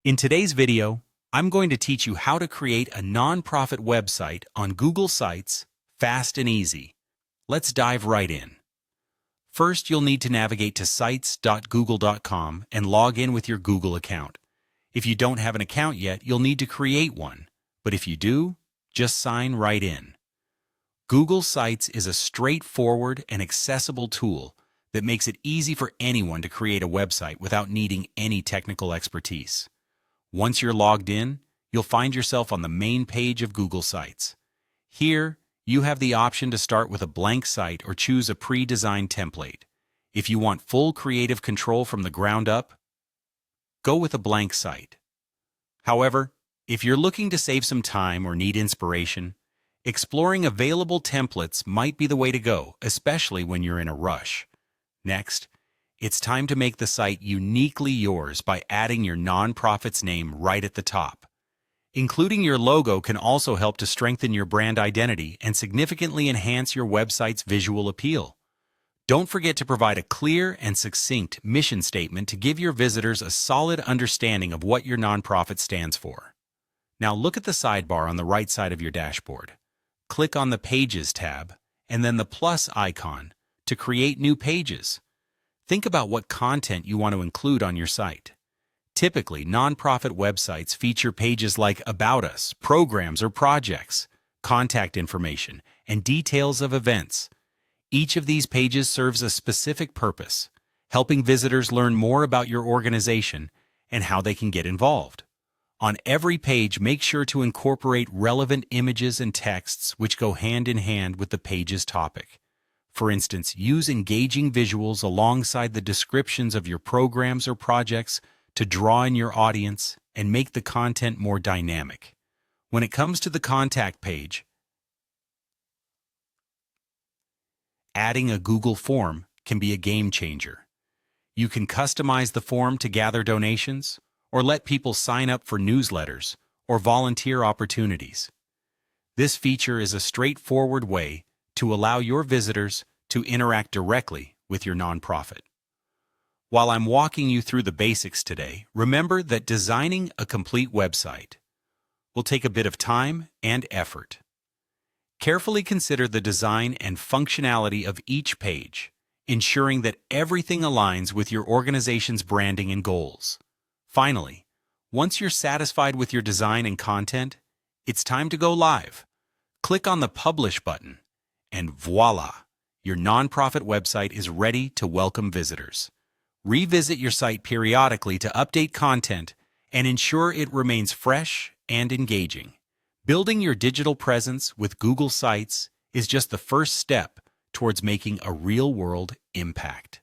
In today's video, I'm going to teach you how to create a nonprofit website on Google Sites fast and easy. Let's dive right in. First, you'll need to navigate to sites.google.com and log in with your Google account. If you don't have an account yet, you'll need to create one, but if you do, just sign right in. Google Sites is a straightforward and accessible tool that makes it easy for anyone to create a website without needing any technical expertise. Once you're logged in, you'll find yourself on the main page of Google Sites. Here, you have the option to start with a blank site or choose a pre-designed template. If you want full creative control from the ground up, go with a blank site. However, if you're looking to save some time or need inspiration, exploring available templates might be the way to go, especially when you're in a rush. Next, it's time to make the site uniquely yours by adding your nonprofit's name right at the top. Including your logo can also help to strengthen your brand identity and significantly enhance your website's visual appeal. Don't forget to provide a clear and succinct mission statement to give your visitors a solid understanding of what your nonprofit stands for. Now look at the sidebar on the right side of your dashboard. Click on the Pages tab and then the plus icon to create new pages. Think about what content you want to include on your site. Typically, nonprofit websites feature pages like About Us, programs or projects, contact information, and details of events. Each of these pages serves a specific purpose, helping visitors learn more about your organization and how they can get involved. On every page, make sure to incorporate relevant images and texts which go hand in hand with the page's topic. For instance, use engaging visuals alongside the descriptions of your programs or projects to draw in your audience and make the content more dynamic. When it comes to the contact page, adding a Google form can be a game changer. You can customize the form to gather donations or let people sign up for newsletters or volunteer opportunities. This feature is a straightforward way to allow your visitors to interact directly with your nonprofit. While I'm walking you through the basics today, remember that designing a complete website will take a bit of time and effort. Carefully consider the design and functionality of each page, ensuring that everything aligns with your organization's branding and goals. Finally, once you're satisfied with your design and content, it's time to go live. Click on the Publish button, and voila! Your nonprofit website is ready to welcome visitors. Revisit your site periodically to update content and ensure it remains fresh and engaging. Building your digital presence with Google Sites is just the first step towards making a real-world impact.